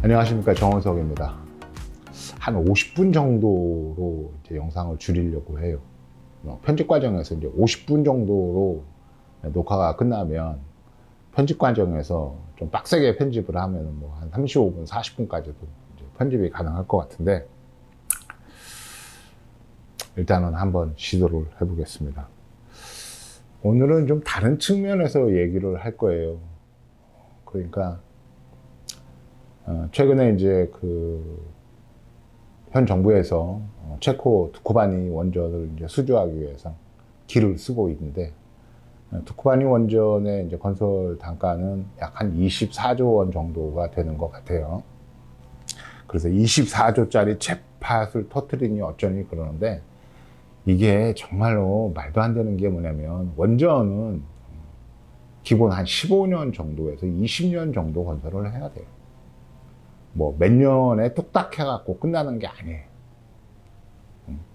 안녕하십니까, 정원석입니다. 한 50분 정도로 이제 영상을 줄이려고 해요. 편집 과정에서 이제 50분 정도로 녹화가 끝나면 편집 과정에서 좀 빡세게 편집을 하면 뭐 한 35분, 40분까지도 이제 편집이 가능할 것 같은데, 일단은 한번 시도를 해보겠습니다. 오늘은 좀 다른 측면에서 얘기를 할 거예요. 그러니까 최근에 이제 현 정부에서 체코 두코바니 원전을 이제 수주하기 위해서 기를 쓰고 있는데, 두코바니 원전의 이제 건설 단가는 약 한 24조 원 정도가 되는 것 같아요. 그래서 24조짜리 jet팟을 터뜨리니 어쩌니 그러는데, 이게 정말로 말도 안 되는 게 뭐냐면, 원전은 기본 한 15년 정도에서 20년 정도 건설을 해야 돼요. 뭐 몇 년에 뚝딱 해갖고 끝나는 게 아니에요.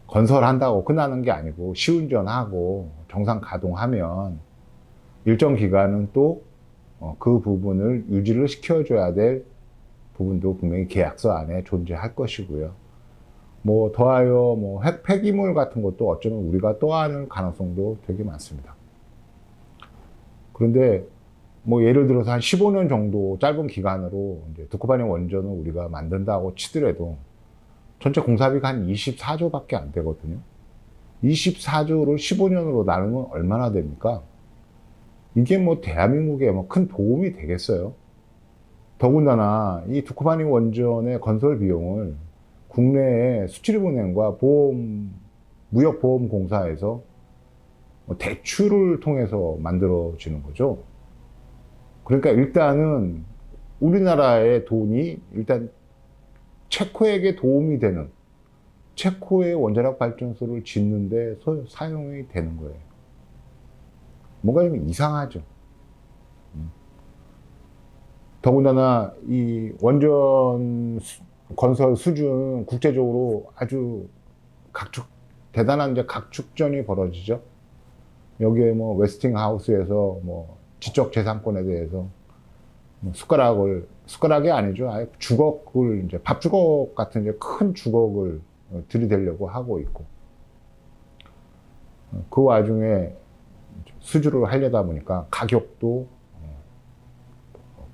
건설한다고 끝나는 게 아니고, 시운전하고 정상 가동하면 일정 기간은 또 그 부분을 유지를 시켜줘야 될 부분도 분명히 계약서 안에 존재할 것이고요. 뭐 더하여 뭐 핵 폐기물 같은 것도 어쩌면 우리가 떠안을 가능성도 되게 많습니다. 그런데 뭐 예를 들어서 한 15년 정도 짧은 기간으로 이제 두코바니 원전을 우리가 만든다고 치더라도 전체 공사비가 한 24조밖에 안 되거든요. 24조를 15년으로 나누면 얼마나 됩니까? 이게 뭐 대한민국에 뭐 큰 도움이 되겠어요? 더군다나 이 두코바니 원전의 건설 비용을 국내의 수출입은행과 무역보험공사에서 대출을 통해서 만들어지는 거죠. 그러니까 일단은 우리나라의 돈이 일단 체코에게 도움이 되는, 체코의 원자력 발전소를 짓는데 사용이 되는 거예요. 뭔가 좀 이상하죠. 더군다나 이 원전 건설 수준 국제적으로 아주 대단한 이제 각축전이 벌어지죠. 여기에 뭐 웨스팅하우스에서 뭐 지적재산권에 대해서 숟가락이 아니죠. 아예 주걱을, 이제 밥주걱 같은 이제 큰 주걱을 들이대려고 하고 있고, 그 와중에 수주를 하려다 보니까 가격도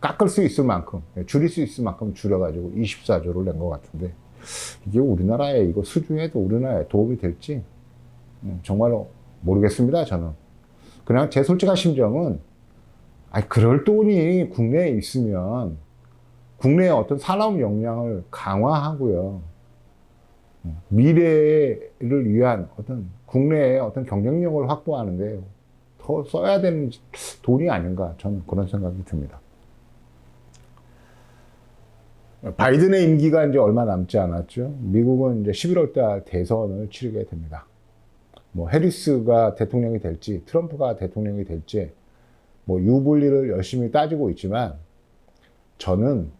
깎을 수 있을 만큼, 줄일 수 있을 만큼 줄여가지고 24조를 낸 것 같은데, 이게 우리나라에 이거 수주해도 우리나라에 도움이 될지 정말로 모르겠습니다, 저는. 그냥 제 솔직한 심정은, 그럴 돈이 국내에 있으면 국내의 어떤 산업 역량을 강화하고요, 미래를 위한 어떤 국내의 어떤 경쟁력을 확보하는데 더 써야 되는 돈이 아닌가, 저는 그런 생각이 듭니다. 바이든의 임기가 이제 얼마 남지 않았죠. 미국은 이제 11월 달 대선을 치르게 됩니다. 뭐 해리스가 대통령이 될지 트럼프가 대통령이 될지 뭐 유불리를 열심히 따지고 있지만, 저는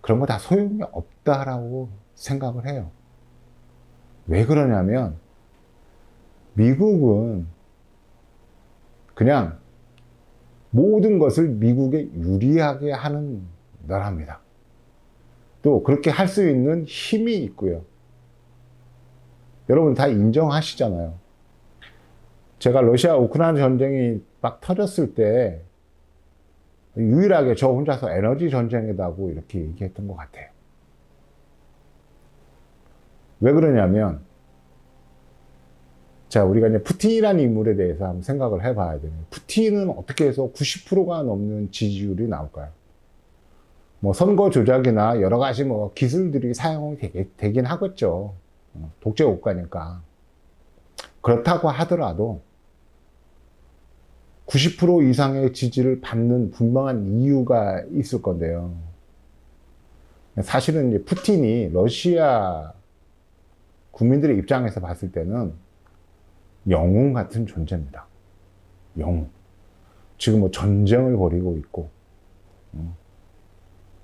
그런 거 다 소용이 없다라고 생각을 해요. 왜 그러냐면, 미국은 그냥 모든 것을 미국에 유리하게 하는 나라입니다. 또 그렇게 할 수 있는 힘이 있고요. 여러분 다 인정하시잖아요. 제가 러시아 우크라이나 전쟁이 막 터졌을 때 유일하게 저 혼자서 에너지 전쟁이라고 이렇게 얘기했던 것 같아요. 왜 그러냐면, 자, 우리가 이제 푸틴이라는 인물에 대해서 한번 생각을 해봐야 돼요. 푸틴은 어떻게 해서 90%가 넘는 지지율이 나올까요? 뭐 선거 조작이나 여러 가지 뭐 기술들이 사용이 되긴 하겠죠. 독재 국가니까. 그렇다고 하더라도 90% 이상의 지지를 받는 분명한 이유가 있을 건데요. 사실은 이제 푸틴이 러시아 국민들의 입장에서 봤을 때는 영웅 같은 존재입니다. 영웅. 지금 뭐 전쟁을 벌이고 있고,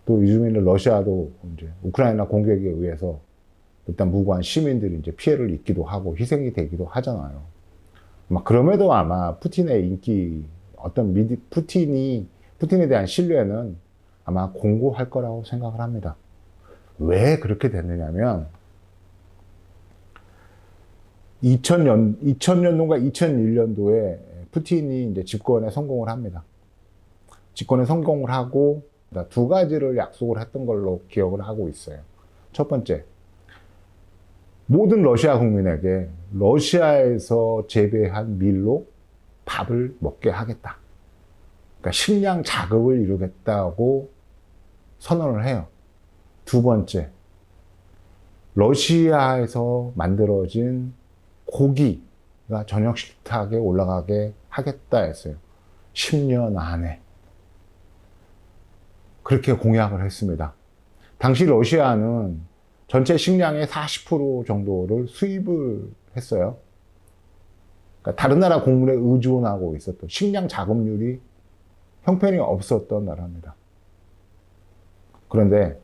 또 요즘에는 러시아도 이제 우크라이나 공격에 의해서 일단 무고한 시민들이 이제 피해를 입기도 하고 희생이 되기도 하잖아요. 막 그럼에도 아마 푸틴의 인기, 푸틴에 대한 신뢰는 아마 공고할 거라고 생각을 합니다. 왜 그렇게 됐느냐면 2000년도인가 2001년도에 푸틴이 이제 집권에 성공을 합니다. 집권에 성공을 하고 두 가지를 약속을 했던 걸로 기억을 하고 있어요. 첫 번째, 모든 러시아 국민에게 러시아에서 재배한 밀로 밥을 먹게 하겠다. 그러니까 식량 자급을 이루겠다고 선언을 해요. 두 번째, 러시아에서 만들어진 고기가 저녁 식탁에 올라가게 하겠다 했어요. 10년 안에. 그렇게 공약을 했습니다. 당시 러시아는 전체 식량의 40% 정도를 수입을 했어요. 그러니까 다른 나라 곡물에 의존하고 있었던 식량 자급률이 형편이 없었던 나라입니다. 그런데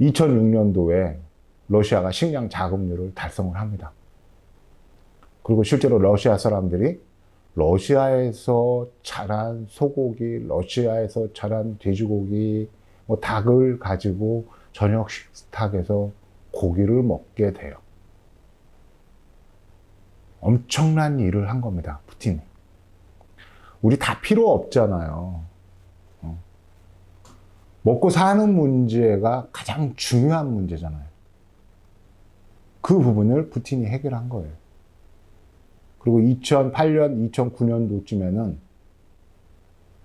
2006년도에 러시아가 식량 자급률을 달성을 합니다. 그리고 실제로 러시아 사람들이 러시아에서 자란 소고기, 러시아에서 자란 돼지고기, 닭을 가지고 저녁 식탁에서 고기를 먹게 돼요. 엄청난 일을 한 겁니다, 푸틴이. 우리 다 필요 없잖아요. 먹고 사는 문제가 가장 중요한 문제잖아요. 그 부분을 푸틴이 해결한 거예요. 그리고 2008년, 2009년도쯤에는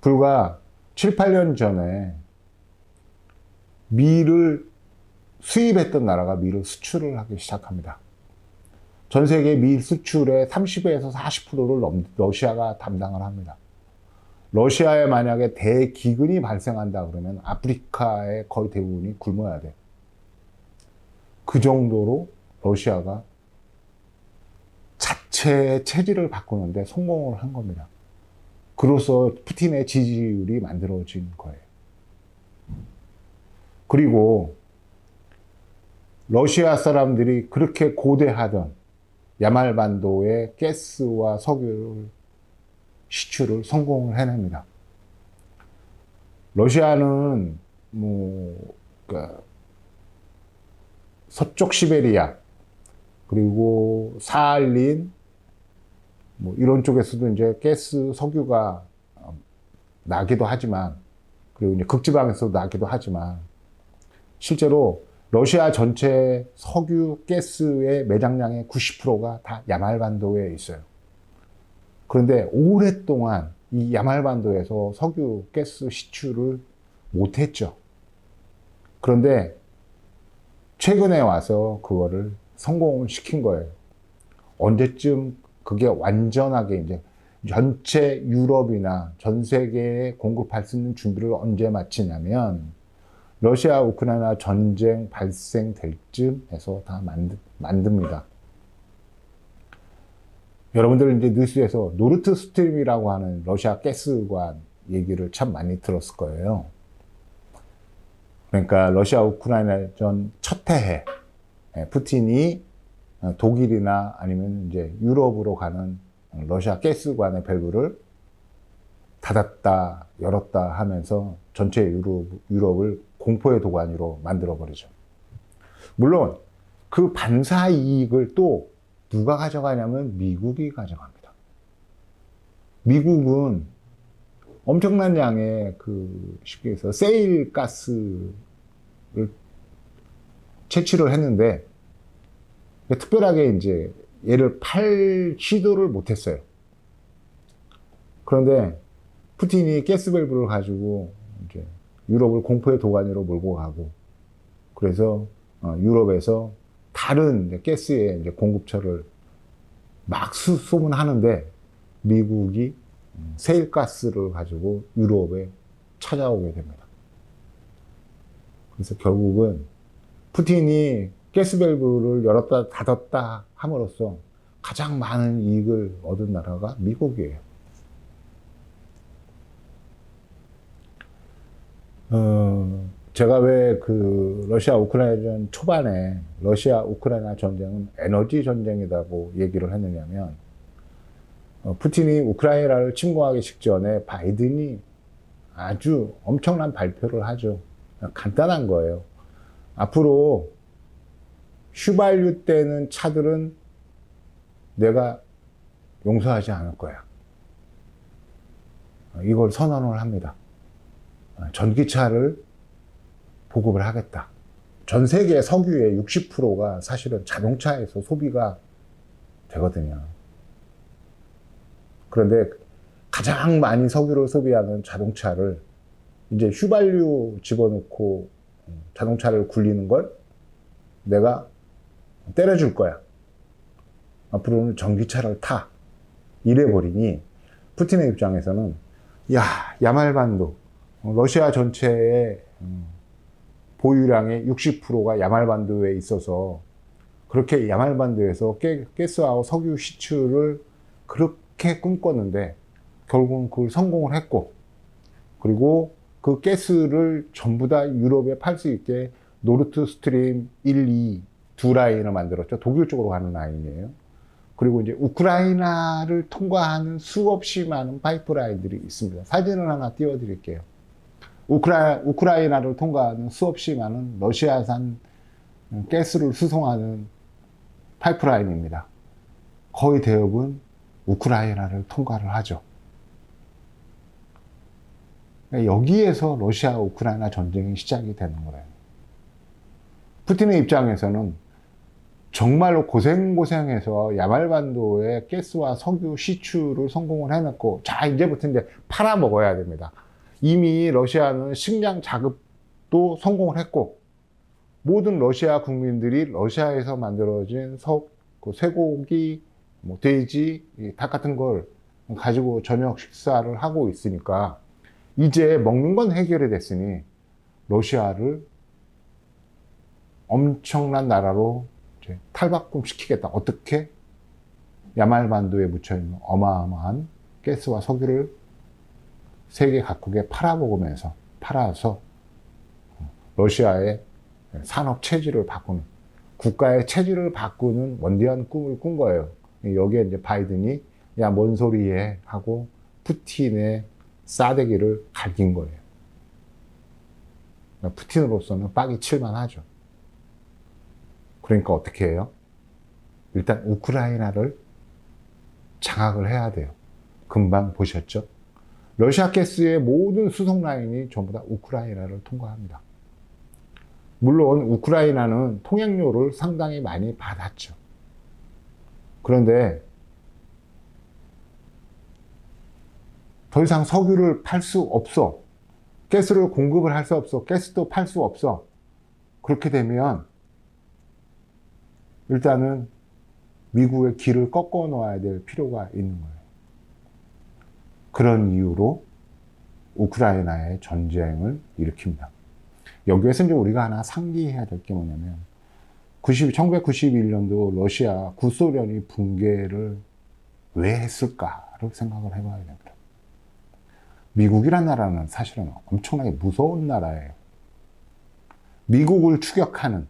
불과 7, 8년 전에 밀을 수입했던 나라가 밀을 수출을 하기 시작합니다. 전 세계 밀 수출의 30에서 40%를 러시아가 담당을 합니다. 러시아에 만약에 대기근이 발생한다 그러면 아프리카의 거의 대부분이 굶어야 돼. 그 정도로 러시아가 자체의 체질을 바꾸는데 성공을 한 겁니다. 그로써 푸틴의 지지율이 만들어진 거예요. 그리고 러시아 사람들이 그렇게 고대하던 야말반도의 가스와 석유를 시추를 성공을 해냅니다. 러시아는 그러니까 서쪽 시베리아 그리고 사할린 이런 쪽에서도 이제 가스, 석유가 나기도 하지만, 그리고 이제 극지방에서도 나기도 하지만, 실제로 러시아 전체 석유, 가스의 매장량의 90%가 다 야말반도에 있어요. 그런데 오랫동안 이 야말반도에서 석유, 가스 시추를 못했죠. 그런데 최근에 와서 그거를 성공을 시킨 거예요. 언제쯤 그게 완전하게 이제 전체 유럽이나 전 세계에 공급할 수 있는 준비를 언제 마치냐면 러시아 우크라이나 전쟁 발생될 쯤 해서 다 만듭니다. 여러분들 이제 뉴스에서 노르트 스트림이라고 하는 러시아 가스관 얘기를 참 많이 들었을 거예요. 그러니까 러시아 우크라이나 전 첫 해에 푸틴이 독일이나 아니면 이제 유럽으로 가는 러시아 가스관의 밸브를 닫았다, 열었다 하면서 전체 유럽을 공포의 도가니로 만들어버리죠. 물론 그 반사 이익을 또 누가 가져가냐면 미국이 가져갑니다. 미국은 엄청난 양의 쉽게 해서 세일 가스를 채취를 했는데 특별하게 이제 얘를 팔 시도를 못했어요. 그런데 푸틴이 가스 밸브를 가지고 이제 유럽을 공포의 도가니로 몰고 가고, 그래서 유럽에서 다른 이제 가스의 이제 공급처를 막 소문하는데 미국이 세일 가스를 가지고 유럽에 찾아오게 됩니다. 그래서 결국은 푸틴이 가스 밸브를 열었다 닫았다 함으로써 가장 많은 이익을 얻은 나라가 미국이에요. 제가 왜 그 러시아 우크라이나 초반에 러시아 우크라이나 전쟁은 에너지 전쟁이라고 얘기를 했느냐면, 푸틴이 우크라이나를 침공하기 직전에 바이든이 아주 엄청난 발표를 하죠. 간단한 거예요. 앞으로 휘발유 떼는 차들은 내가 용서하지 않을 거야. 이걸 선언을 합니다. 전기차를 보급을 하겠다. 전 세계 석유의 60%가 사실은 자동차에서 소비가 되거든요. 그런데 가장 많이 석유를 소비하는 자동차를 이제 휘발유 집어넣고 자동차를 굴리는 걸 내가 때려줄 거야. 앞으로는 전기차를 타. 이래버리니 푸틴의 입장에서는 야말반도, 러시아 전체의 보유량의 60%가 야말반도에 있어서 그렇게 야말반도에서 가스하고 석유 시추를 그렇게 꿈꿨는데 결국은 그걸 성공을 했고, 그리고 그 가스를 전부 다 유럽에 팔 수 있게 노르트 스트림 1, 2 두 라인을 만들었죠. 독일 쪽으로 가는 라인이에요. 그리고 이제 우크라이나를 통과하는 수없이 많은 파이프라인들이 있습니다. 사진을 하나 띄워드릴게요. 우크라이나를 통과하는 수없이 많은 러시아산 가스를 수송하는 파이프라인입니다. 거의 대부분 우크라이나를 통과를 하죠. 여기에서 러시아 우크라이나 전쟁이 시작이 되는 거예요. 푸틴의 입장에서는 정말로 고생해서 야말반도에 가스와 석유 시추를 성공을 해놓고, 자, 이제부터 이제 팔아먹어야 됩니다. 이미 러시아는 식량 자급도 성공을 했고, 모든 러시아 국민들이 러시아에서 만들어진 쇠고기, 돼지, 닭 같은 걸 가지고 저녁 식사를 하고 있으니까, 이제 먹는 건 해결이 됐으니 러시아를 엄청난 나라로 탈바꿈 시키겠다. 어떻게? 야말반도에 묻혀있는 어마어마한 가스와 석유를 세계 각국에 팔아서 러시아의 산업 체질을 바꾸는, 국가의 체질을 바꾸는 원대한 꿈을 꾼 거예요. 여기에 이제 바이든이 뭔 소리해 하고 푸틴의 싸대기를 갈긴 거예요. 푸틴으로서는 빡이 칠만 하죠. 그러니까 어떻게 해요? 일단 우크라이나를 장악을 해야 돼요. 금방 보셨죠? 러시아 가스의 모든 수송 라인이 전부 다 우크라이나를 통과합니다. 물론 우크라이나는 통행료를 상당히 많이 받았죠. 그런데 더 이상 석유를 팔 수 없어. 가스를 공급을 할 수 없어. 가스도 팔 수 없어. 그렇게 되면 일단은 미국의 길을 꺾어 놓아야 될 필요가 있는 거예요. 그런 이유로 우크라이나의 전쟁을 일으킵니다. 여기에서 이제 우리가 하나 상기해야 될 게 뭐냐면, 1991년도 러시아 구소련이 붕괴를 왜 했을까를 생각을 해봐야 됩니다. 미국이란 나라는 사실은 엄청나게 무서운 나라예요. 미국을 추격하는,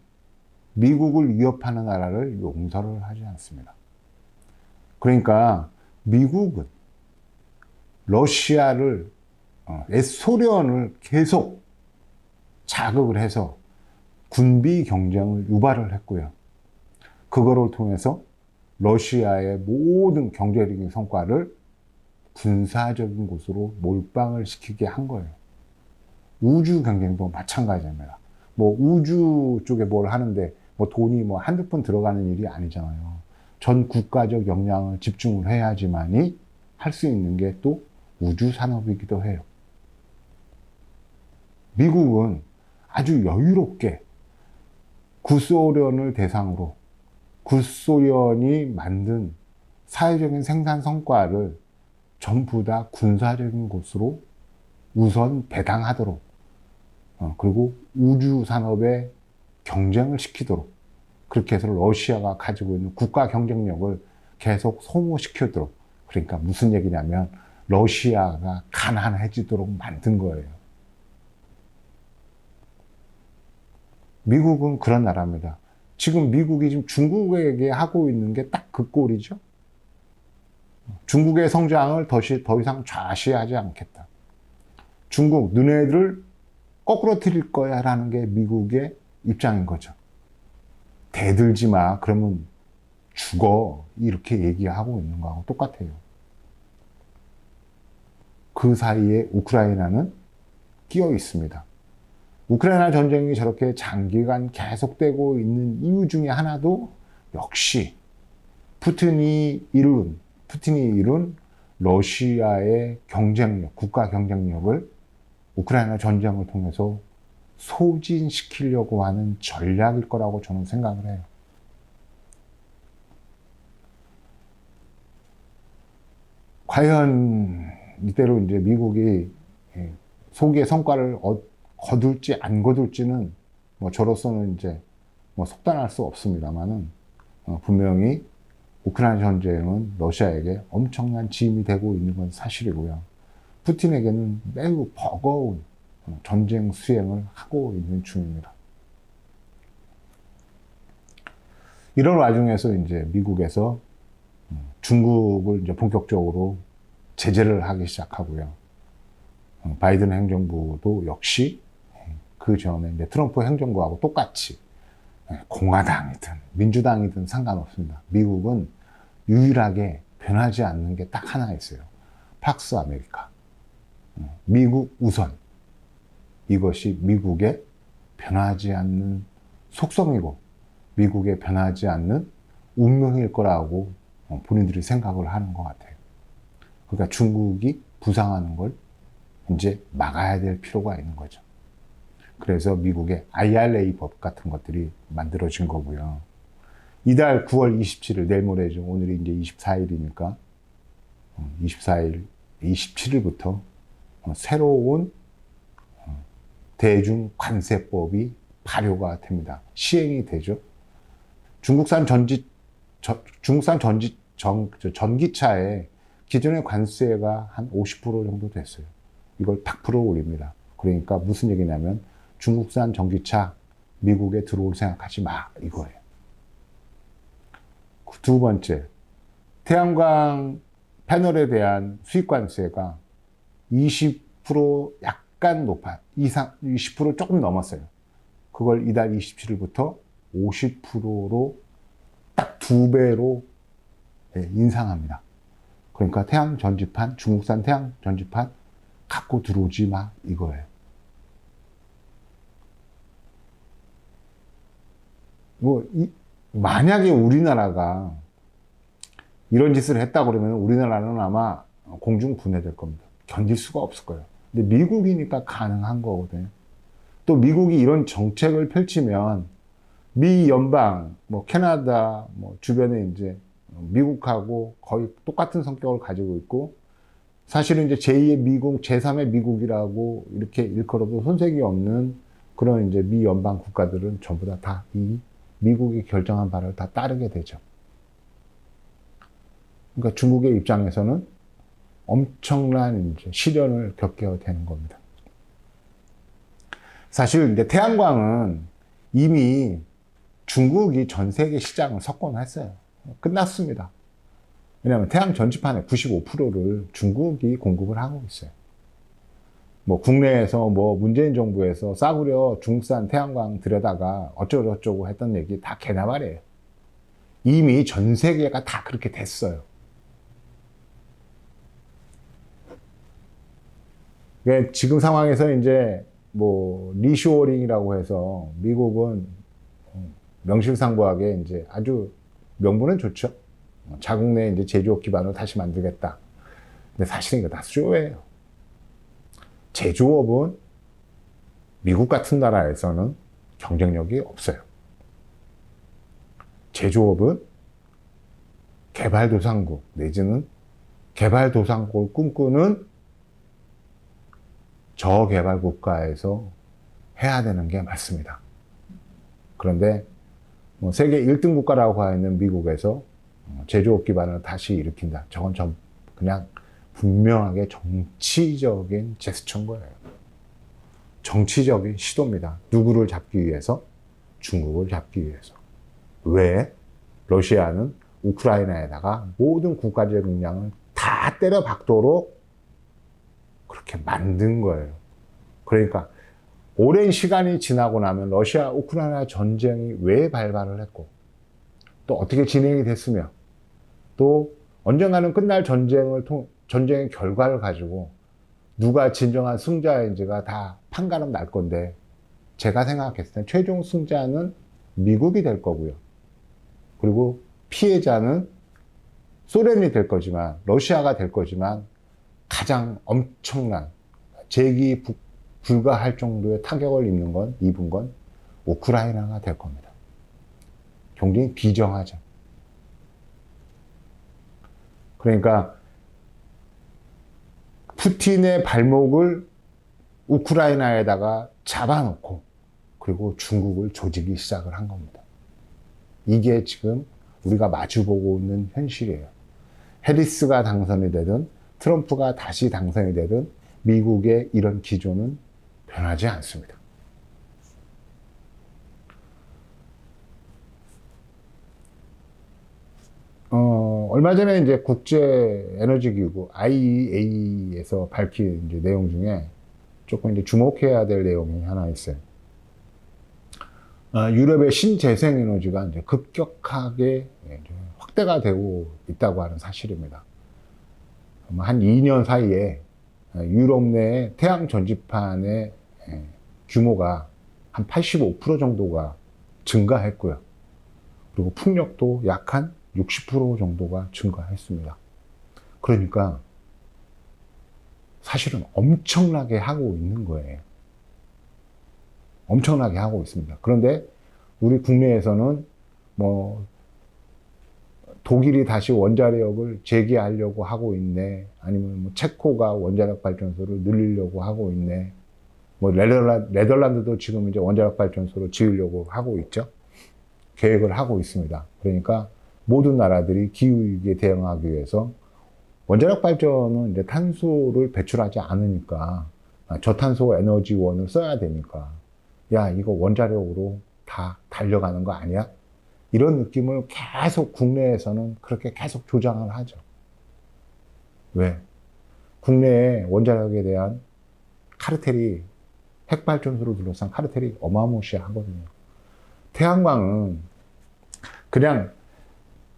미국을 위협하는 나라를 용서를 하지 않습니다. 그러니까 미국은 러시아를, 소련을 계속 자극을 해서 군비 경쟁을 유발을 했고요. 그거를 통해서 러시아의 모든 경제적인 성과를 군사적인 곳으로 몰빵을 시키게 한 거예요. 우주 경쟁도 마찬가지입니다. 우주 쪽에 뭘 하는데 돈이 한두 푼 들어가는 일이 아니잖아요. 전 국가적 역량을 집중을 해야지만이 할 수 있는 게 또 우주 산업이기도 해요. 미국은 아주 여유롭게 구소련을 대상으로 구소련이 만든 사회적인 생산 성과를 전부 다 군사적인 곳으로 우선 배당하도록, 그리고 우주 산업에 경쟁을 시키도록, 그렇게 해서 러시아가 가지고 있는 국가 경쟁력을 계속 소모시키도록, 그러니까 무슨 얘기냐면 러시아가 가난해지도록 만든 거예요. 미국은 그런 나라입니다. 지금 미국이 지금 중국에게 하고 있는 게 딱 그 꼴이죠. 중국의 성장을 더 이상 좌시하지 않겠다. 중국, 너네들을 거꾸로 틀릴 거야 라는 게 미국의 입장인 거죠. 대들지 마. 그러면 죽어. 이렇게 얘기하고 있는 거하고 똑같아요. 그 사이에 우크라이나는 끼어 있습니다. 우크라이나 전쟁이 저렇게 장기간 계속되고 있는 이유 중에 하나도 역시 푸틴이 이룬 러시아의 경쟁력, 국가 경쟁력을 우크라이나 전쟁을 통해서 소진시키려고 하는 전략일 거라고 저는 생각을 해요. 과연 이대로 이제 미국이 소기의 성과를 거둘지 안 거둘지는 뭐 저로서는 이제 뭐 속단할 수 없습니다만은 분명히 우크라이나 전쟁은 러시아에게 엄청난 짐이 되고 있는 건 사실이고요. 푸틴에게는 매우 버거운 전쟁 수행을 하고 있는 중입니다. 이런 와중에서 이제 미국에서 중국을 이제 본격적으로 제재를 하기 시작하고요. 바이든 행정부도 역시 그 전에 이제 트럼프 행정부하고 똑같이 공화당이든 민주당이든 상관없습니다. 미국은 유일하게 변하지 않는 게 딱 하나 있어요. 팍스 아메리카. 미국 우선. 이것이 미국의 변하지 않는 속성이고 미국의 변하지 않는 운명일 거라고 본인들이 생각을 하는 것 같아요. 그러니까 중국이 부상하는 걸 이제 막아야 될 필요가 있는 거죠. 그래서 미국의 IRA 법 같은 것들이 만들어진 거고요. 이달 9월 27일, 내일 모레죠. 오늘이 이제 24일이니까 24일, 27일부터 새로운 대중관세법이 발효가 됩니다. 시행이 되죠. 중국산 전기차에 기존의 관세가 한 50% 정도 됐어요. 이걸 탁 풀어 올립니다. 그러니까 무슨 얘기냐면 중국산 전기차 미국에 들어올 생각하지 마 이거예요. 두 번째, 태양광 패널에 대한 수입 관세가 20% 약간 높아 20% 조금 넘었어요. 그걸 이달 27일부터 50%로 딱 2배로 인상합니다. 그러니까 태양 전지판, 중국산 태양 전지판 갖고 들어오지 마 이거예요. 만약에 우리나라가 이런 짓을 했다 그러면 우리나라는 아마 공중분해될 겁니다. 견딜 수가 없을 거예요. 근데 미국이니까 가능한 거거든요. 또 미국이 이런 정책을 펼치면 미 연방, 뭐 캐나다, 뭐 주변에 이제 미국하고 거의 똑같은 성격을 가지고 있고 사실은 이제 제2의 미국, 제3의 미국이라고 이렇게 일컬어도 손색이 없는 그런 이제 미 연방 국가들은 전부 다 이 미국이 결정한 바를 다 따르게 되죠. 그러니까 중국의 입장에서는 엄청난 이제 시련을 겪게 되는 겁니다. 사실 이제 태양광은 이미 중국이 전 세계 시장을 석권했어요. 끝났습니다. 왜냐하면 태양 전지판의 95%를 중국이 공급을 하고 있어요. 뭐 국내에서 뭐 문재인 정부에서 싸구려 중국산 태양광 들여다가 어쩌고저쩌고 했던 얘기 다 개나발이에요. 이미 전 세계가 다 그렇게 됐어요. 그러니까 지금 상황에서 이제 뭐 리쇼어링이라고 해서 미국은 명실상부하게 이제 아주 명분은 좋죠. 자국 내 이제 제조업 기반을 다시 만들겠다. 근데 사실은 이거 다 쇼예요. 제조업은 미국 같은 나라에서는 경쟁력이 없어요. 제조업은 개발도상국 내지는 개발도상국을 꿈꾸는 저개발 국가에서 해야 되는 게 맞습니다. 그런데 뭐 세계 1등 국가라고 하는 미국에서 제조업 기반을 다시 일으킨다. 저건 그냥 분명하게 정치적인 제스처인 거예요. 정치적인 시도입니다. 누구를 잡기 위해서? 중국을 잡기 위해서. 왜? 러시아는 우크라이나에다가 모든 국가적 역량을 다 때려 박도록 그렇게 만든 거예요. 그러니까 오랜 시간이 지나고 나면 러시아 우크라이나 전쟁이 왜 발발을 했고 또 어떻게 진행이 됐으며 또 언젠가는 끝날 전쟁의 결과를 가지고 누가 진정한 승자인지가 다 판가름 날 건데 제가 생각했을 때 최종 승자는 미국이 될 거고요. 그리고 피해자는 소련이 될 거지만 러시아가 될 거지만 가장 엄청난 재기 불가할 정도의 타격을 입은 건 우크라이나가 될 겁니다. 굉장히 비정하죠. 그러니까 푸틴의 발목을 우크라이나에다가 잡아놓고 그리고 중국을 조지기 시작을 한 겁니다. 이게 지금 우리가 마주보고 있는 현실이에요. 해리스가 당선이 되든 트럼프가 다시 당선이 되든 미국의 이런 기조는 변하지 않습니다. 얼마 전에 이제 국제에너지기구 IEA에서 밝힌 이제 내용 중에 조금 이제 주목해야 될 내용이 하나 있어요. 유럽의 신재생에너지가 이제 급격하게 이제 확대가 되고 있다고 하는 사실입니다. 한 2년 사이에 유럽 내 태양 전지판의 규모가 한 85% 정도가 증가했고요. 그리고 풍력도 약 한 60% 정도가 증가했습니다. 그러니까 사실은 엄청나게 하고 있는 거예요. 엄청나게 하고 있습니다. 그런데 우리 국내에서는 뭐 독일이 다시 원자력을 재개하려고 하고 있네. 아니면 뭐 체코가 원자력 발전소를 늘리려고 하고 있네. 뭐 네덜란드도 지금 이제 원자력 발전소를 지으려고 하고 있죠. 계획을 하고 있습니다. 그러니까 모든 나라들이 기후위기에 대응하기 위해서 원자력 발전은 이제 탄소를 배출하지 않으니까 저탄소 에너지원을 써야 되니까 야, 이거 원자력으로 다 달려가는 거 아니야? 이런 느낌을 계속 국내에서는 그렇게 계속 조장을 하죠. 왜? 국내에 원자력에 대한 카르텔이 핵발전소를 둘러싼 카르텔이 어마무시하거든요. 태양광은 그냥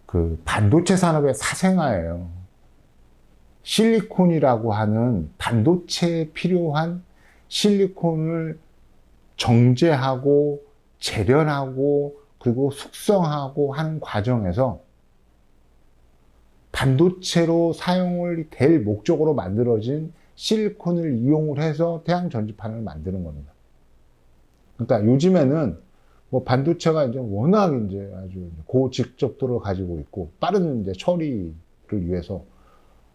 그 반도체 산업의 사생아예요. 실리콘이라고 하는 반도체에 필요한 실리콘을 정제하고 재련하고 그리고 숙성하고 하는 과정에서 반도체로 사용을 될 목적으로 만들어진 실리콘을 이용을 해서 태양 전지판을 만드는 겁니다. 그러니까 요즘에는 뭐 반도체가 이제 워낙 이제 아주 고직접도를 가지고 있고 빠른 이제 처리를 위해서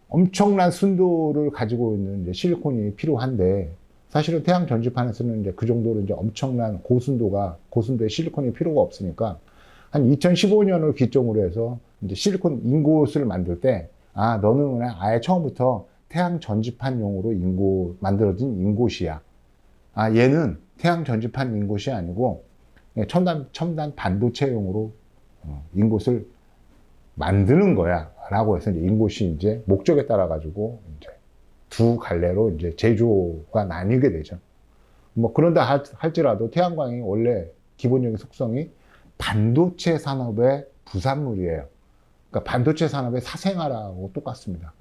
엄청난 순도를 가지고 있는 이제 실리콘이 필요한데 사실은 태양 전지판에서는 이제 그 정도로 이제 엄청난 고순도의 실리콘이 필요가 없으니까 한 2015년을 기점으로 해서 이제 실리콘 인곳을 만들 때 너는 그냥 아예 처음부터 태양 전지판용으로 만들어진 인곳이야. 얘는 태양 전지판 인곳이 아니고 첨단 반도체용으로 인곳을 만드는 거야. 라고 해서 이제 인곳이 이제 목적에 따라 가지고 이제 두 갈래로 이제 제조가 나뉘게 되죠. 뭐 그런다 할지라도 태양광이 원래 기본적인 속성이 반도체 산업의 부산물이에요. 그러니까 반도체 산업의 사생아라고 똑같습니다.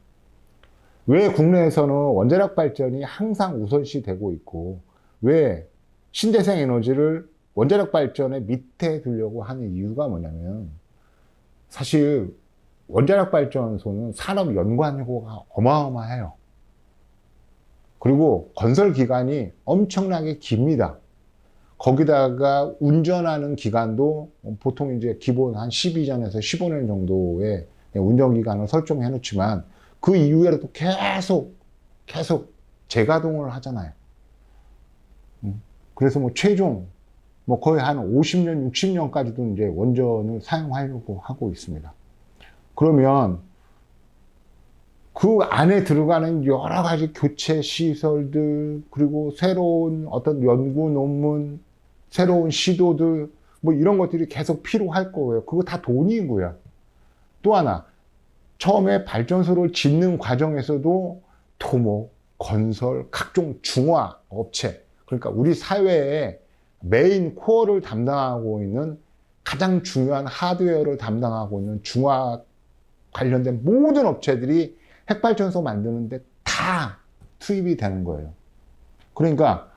왜 국내에서는 원자력 발전이 항상 우선시 되고 있고 왜 신재생 에너지를 원자력 발전의 밑에 두려고 하는 이유가 뭐냐면 사실 원자력 발전소는 산업 연관효과가 어마어마해요. 그리고 건설 기간이 엄청나게 깁니다. 거기다가 운전하는 기간도 보통 이제 기본 한 12년에서 15년 정도의 운전 기간을 설정해 놓지만 그 이후에도 계속 재가동을 하잖아요. 그래서 뭐 최종 뭐 거의 한 50년, 60년까지도 이제 원전을 사용하려고 하고 있습니다. 그러면 그 안에 들어가는 여러 가지 교체 시설들, 그리고 새로운 어떤 연구 논문, 새로운 시도들, 뭐 이런 것들이 계속 필요할 거고요. 그거 다 돈이고요. 또 하나, 처음에 발전소를 짓는 과정에서도 토목, 건설, 각종 중화 업체, 그러니까 우리 사회의 메인 코어를 담당하고 있는 가장 중요한 하드웨어를 담당하고 있는 중화 관련된 모든 업체들이 핵발전소 만드는데 다 투입이 되는 거예요. 그러니까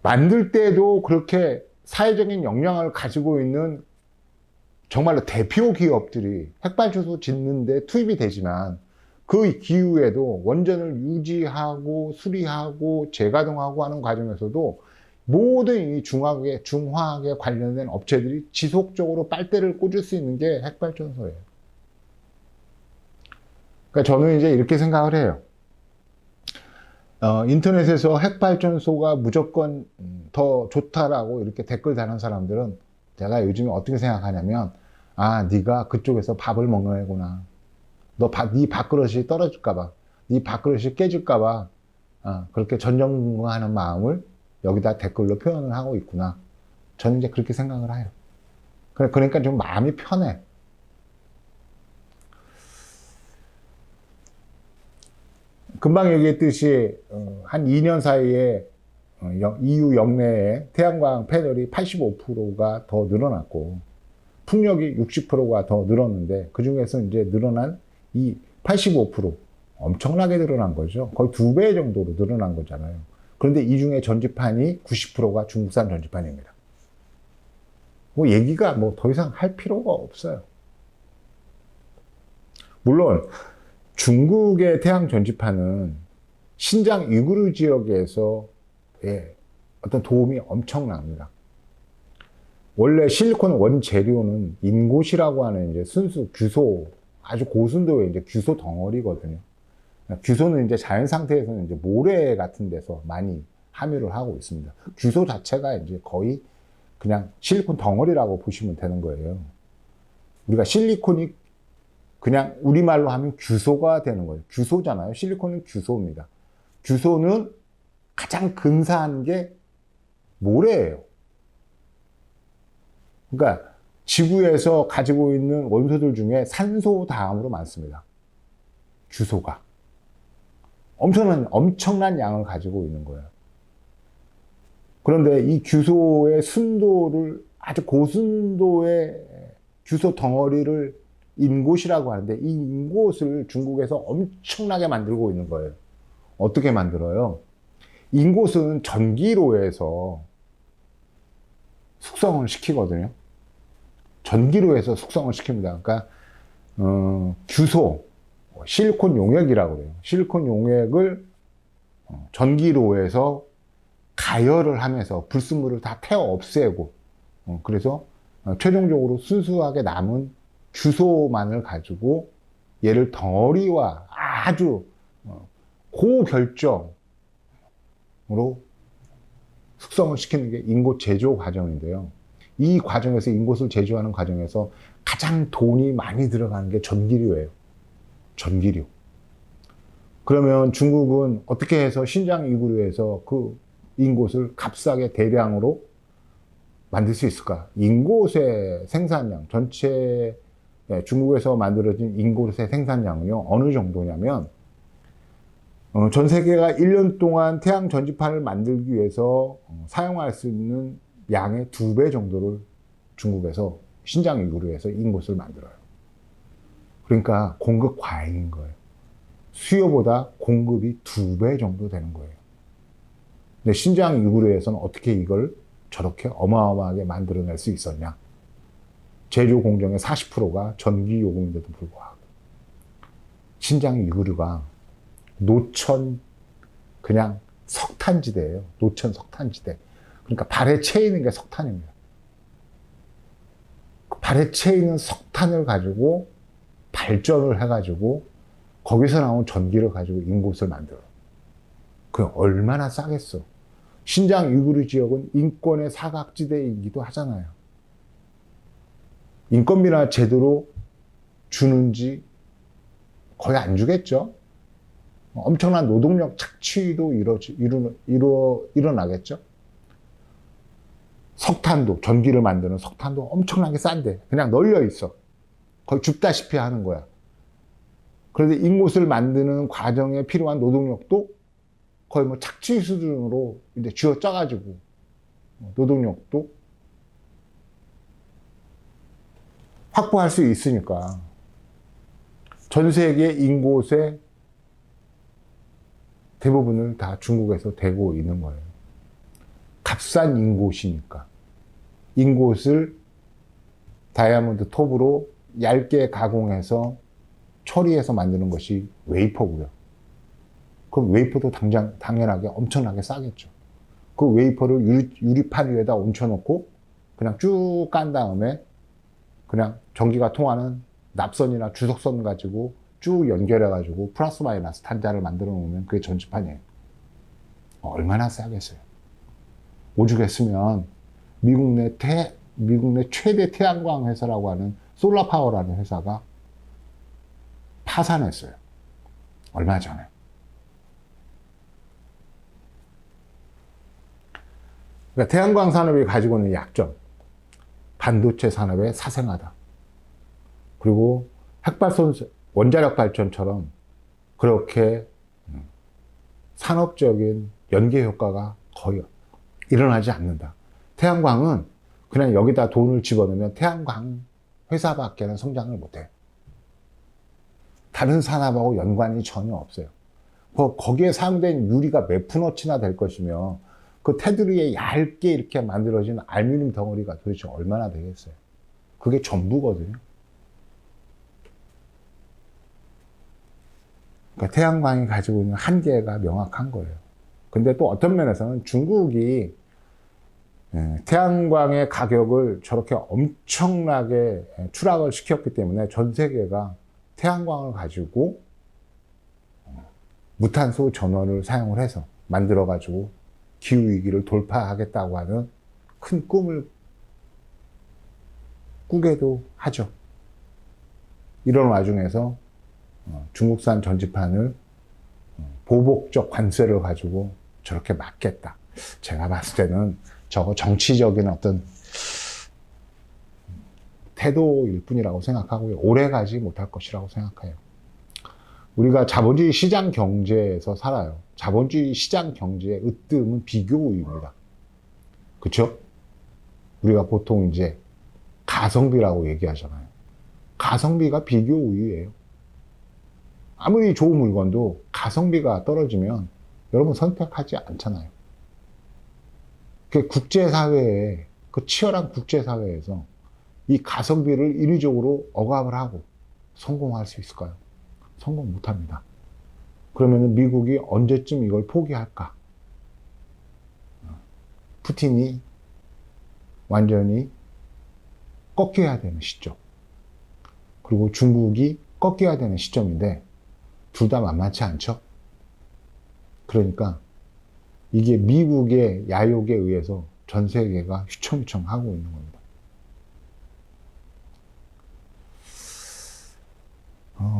만들 때도 그렇게 사회적인 역량을 가지고 있는 정말로 대표 기업들이 핵발전소 짓는데 투입이 되지만 그 기후에도 원전을 유지하고 수리하고 재가동하고 하는 과정에서도 모든 이 중화학에 관련된 업체들이 지속적으로 빨대를 꽂을 수 있는 게 핵발전소예요. 그러니까 저는 이제 이렇게 생각을 해요. 인터넷에서 핵발전소가 무조건 더 좋다라고 이렇게 댓글 다는 사람들은 제가 요즘에 어떻게 생각하냐면, 아, 네가 그쪽에서 밥을 먹는 애구나. 네 밥그릇이 떨어질까봐, 네 밥그릇이 깨질까봐 그렇게 전전긍긍하는 마음을 여기다 댓글로 표현을 하고 있구나. 저는 이제 그렇게 생각을 해요. 그러니까 좀 마음이 편해. 금방 얘기했듯이 한 2년 사이에 EU 역내에 태양광 패널이 85%가 더 늘어났고 풍력이 60%가 더 늘었는데 그중에서 이제 늘어난 이 85% 엄청나게 늘어난 거죠. 거의 2배 정도로 늘어난 거잖아요. 그런데 이 중에 전지판이 90%가 중국산 전지판입니다. 뭐 얘기가 뭐 더 이상 할 필요가 없어요. 물론 중국의 태양 전지판은 신장 위구르 지역에서의 어떤 도움이 엄청납니다. 원래 실리콘 원재료는 인곳이라고 하는 이제 순수 규소, 아주 고순도의 이제 규소 덩어리거든요. 규소는 이제 자연 상태에서는 이제 모래 같은 데서 많이 함유를 하고 있습니다. 규소 자체가 이제 거의 그냥 실리콘 덩어리라고 보시면 되는 거예요. 우리가 실리콘이 그냥 우리말로 하면 규소가 되는 거예요. 규소잖아요. 실리콘은 규소입니다. 규소는 가장 근사한 게 모래예요. 그러니까 지구에서 가지고 있는 원소들 중에 산소 다음으로 많습니다. 규소가. 엄청난 양을 가지고 있는 거예요. 그런데 이 규소의 순도를 아주 고순도의 규소 덩어리를 인곳이라고 하는데 이 인곳을 중국에서 엄청나게 만들고 있는 거예요. 어떻게 만들어요? 인곳은 전기로에서 숙성을 시키거든요. 전기로에서 숙성을 시킵니다. 그러니까 규소, 실리콘 용액이라고 그래요. 실리콘 용액을 전기로에서 가열을 하면서 불순물을 다 태워 없애고 그래서 최종적으로 순수하게 남은 규소만을 가지고 얘를 덩어리와 아주 고결정으로 숙성을 시키는 게 인곳 제조 과정인데요. 이 과정에서 인곳을 제조하는 과정에서 가장 돈이 많이 들어가는 게 전기료예요. 전기료. 그러면 중국은 어떻게 해서 신장 위구르에서 그 인곳을 값싸게 대량으로 만들 수 있을까? 인곳의 생산량, 전체 중국에서 만들어진 인곳의 생산량은요, 어느 정도냐면, 전 세계가 1년 동안 태양 전지판을 만들기 위해서 사용할 수 있는 양의 2배 정도를 중국에서 신장 위구르에서 인곳을 만들어요. 그러니까 공급 과잉인 거예요. 수요보다 공급이 2배 정도 되는 거예요. 근데 신장 위구르에서는 어떻게 이걸 저렇게 어마어마하게 만들어낼 수 있었냐? 제조 공정의 40%가 전기 요금인데도 불구하고. 신장 위구르가 노천 그냥 석탄지대예요. 노천 석탄지대. 그러니까 발에 채이는 게 석탄입니다. 발에 채이는 석탄을 가지고 발전을 해가지고 거기서 나온 전기를 가지고 인곳을 만들어요. 그게 얼마나 싸겠어. 신장 위구르 지역은 인권의 사각지대이기도 하잖아요. 인건비나 제대로 주는지 거의 안 주겠죠. 엄청난 노동력 착취도 일어나겠죠. 석탄도, 전기를 만드는 석탄도 엄청나게 싼데 그냥 널려 있어. 거의 줍다시피 하는 거야. 그런데 인곳을 만드는 과정에 필요한 노동력도 거의 뭐 착취 수준으로 이제 쥐어짜가지고 노동력도 확보할 수 있으니까 전 세계 인곳의 대부분을 다 중국에서 대고 있는 거예요. 값싼 인곳이니까. 인곳을 다이아몬드 톱으로 얇게 가공해서 처리해서 만드는 것이 웨이퍼고요. 그럼 웨이퍼도 당연하게 엄청나게 싸겠죠. 그 웨이퍼를 유리판 위에다 얹혀놓고 그냥 쭉 깐 다음에 그냥 전기가 통하는 납선이나 주석선 가지고 쭉 연결해가지고 플러스 마이너스 단자를 만들어 놓으면 그게 전지판이에요. 얼마나 싸겠어요. 오죽했으면 미국 내 최대 태양광 회사라고 하는 솔라파워라는 회사가 파산했어요. 얼마 전에. 그러니까 태양광 산업이 가지고 있는 약점, 반도체 산업에 사생하다. 그리고 핵발전, 원자력 발전처럼 그렇게 산업적인 연계 효과가 거의 일어나지 않는다. 태양광은 그냥 여기다 돈을 집어넣으면 태양광 회사밖에는 성장을 못해. 다른 산업하고 연관이 전혀 없어요. 거기에 사용된 유리가 몇 푼어치나 될 것이며 그 테두리에 얇게 이렇게 만들어진 알루미늄 덩어리가 도대체 얼마나 되겠어요. 그게 전부거든요. 그러니까 태양광이 가지고 있는 한계가 명확한 거예요. 근데 또 어떤 면에서는 중국이 태양광의 가격을 저렇게 엄청나게 추락을 시켰기 때문에 전 세계가 태양광을 가지고 무탄소 전원을 사용을 해서 만들어 가지고 기후위기를 돌파하겠다고 하는 큰 꿈을 꾸게도 하죠. 이런 와중에서 중국산 전지판을 보복적 관세를 가지고 저렇게 막겠다. 제가 봤을 때는 저거 정치적인 어떤 태도일 뿐이라고 생각하고요. 오래 가지 못할 것이라고 생각해요. 우리가 자본주의 시장 경제에서 살아요. 자본주의 시장 경제의 으뜸은 비교우위입니다. 그렇죠? 우리가 보통 이제 가성비라고 얘기하잖아요. 가성비가 비교우위예요. 아무리 좋은 물건도 가성비가 떨어지면 여러분 선택하지 않잖아요. 그 국제사회에, 그 치열한 국제사회에서 이 가성비를 인위적으로 억압을 하고 성공할 수 있을까요? 성공 못 합니다. 그러면 미국이 언제쯤 이걸 포기할까? 푸틴이 완전히 꺾여야 되는 시점. 그리고 중국이 꺾여야 되는 시점인데 둘 다 만만치 않죠? 그러니까 이게 미국의 야욕에 의해서 전 세계가 휘청휘청 하고 있는 겁니다.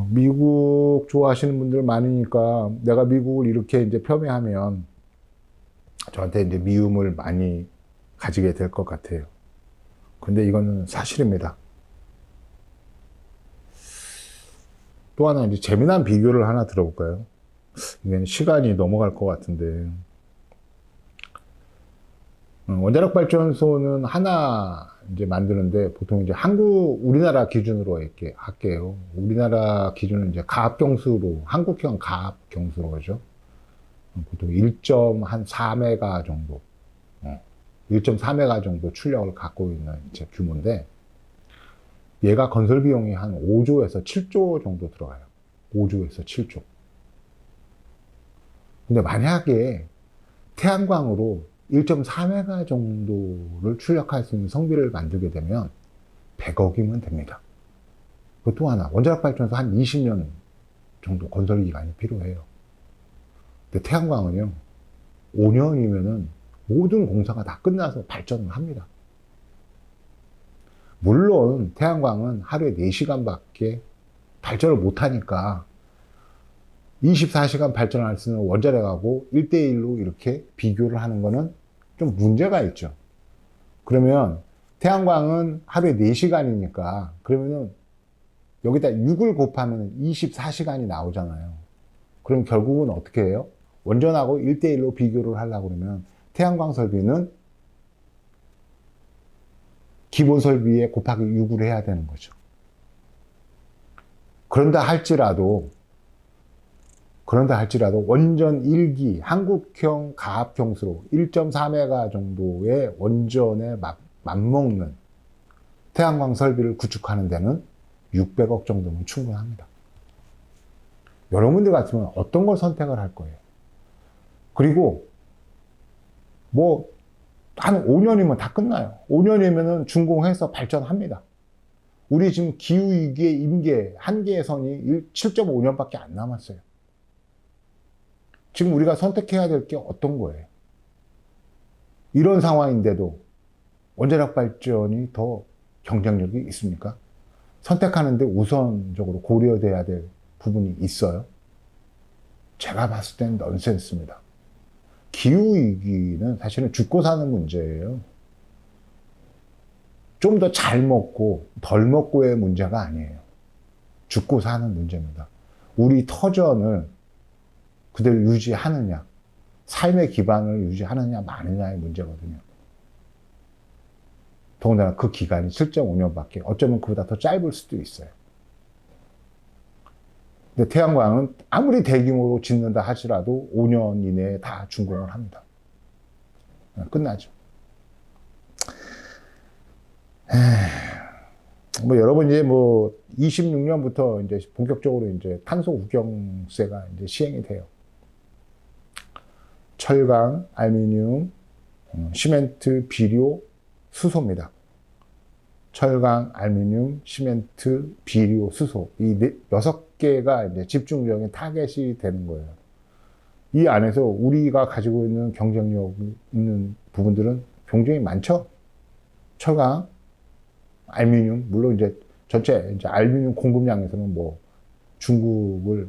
미국 좋아하시는 분들 많으니까 내가 미국을 이렇게 이제 폄훼하면 저한테 이제 미움을 많이 가지게 될 것 같아요. 근데 이거는 사실입니다. 또 하나 이제 재미난 비교를 하나 들어볼까요? 이건 시간이 넘어갈 것 같은데. 원자력 발전소는 하나 이제 만드는데 보통 이제 우리나라 기준으로 이렇게 할게요. 우리나라 기준은 이제 가압경수로, 한국형 가압경수로 하죠. 보통 1.4메가 정도, 1.4메가 정도 출력을 갖고 있는 이제 규모인데, 얘가 건설 비용이 한 5조에서 7조 정도 들어가요. 5조에서 7조. 근데 만약에 태양광으로 1.4메가 정도를 출력할 수 있는 성비를 만들게 되면 100억이면 됩니다. 또 하나, 원자력 발전소 한 20년 정도 건설 기간이 필요해요. 근데 태양광은요, 5년이면은 모든 공사가 다 끝나서 발전을 합니다. 물론 태양광은 하루에 4시간밖에 발전을 못하니까 24시간 발전할 수 있는 원자력하고 1대1로 이렇게 비교를 하는 거는 좀 문제가 있죠. 그러면 태양광은 하루에 4시간이니까 그러면은 여기다 6을 곱하면 24시간이 나오잖아요. 그럼 결국은 어떻게 해요? 원전하고 1대1로 비교를 하려고 그러면 태양광 설비는 기본 설비에 곱하기 6을 해야 되는 거죠. 그런다 할지라도 원전 1기 한국형 가압형수로 1.4메가 정도의 원전에 맞먹는 태양광 설비를 구축하는 데는 600억 정도면 충분합니다. 여러분들 같으면 어떤 걸 선택을 할 거예요? 그리고 뭐 한 5년이면 다 끝나요. 5년이면은 준공해서 발전합니다. 우리 지금 기후위기의 임계, 한계의 선이 7.5년밖에 안 남았어요. 지금 우리가 선택해야 될 게 어떤 거예요? 이런 상황인데도 원자력 발전이 더 경쟁력이 있습니까? 선택하는데 우선적으로 고려돼야 될 부분이 있어요. 제가 봤을 땐 넌센스입니다. 기후위기는 사실은 죽고 사는 문제예요. 좀 더 잘 먹고 덜 먹고의 문제가 아니에요. 죽고 사는 문제입니다. 우리 터전을 그대로 유지하느냐, 삶의 기반을 유지하느냐 마느냐의 문제거든요. 더군다나 그 기간이 7.5년밖에, 어쩌면 그보다 더 짧을 수도 있어요. 근데 태양광은 아무리 대규모로 짓는다 하더라도 5년 이내에 다 준공을 합니다. 끝나죠. 뭐 여러분 이제 뭐 26년부터 이제 본격적으로 이제 탄소 국경세가 이제 시행이 돼요. 철강, 알루미늄, 시멘트, 비료, 수소입니다. 철강, 알루미늄, 시멘트, 비료, 수소. 이 6개가 이제 집중적인 타겟이 되는 거예요. 이 안에서 우리가 가지고 있는 경쟁력 있는 부분들은 굉장히 많죠. 철강, 알루미늄, 물론 이제 전체 이제 알루미늄 공급량에서는 뭐 중국을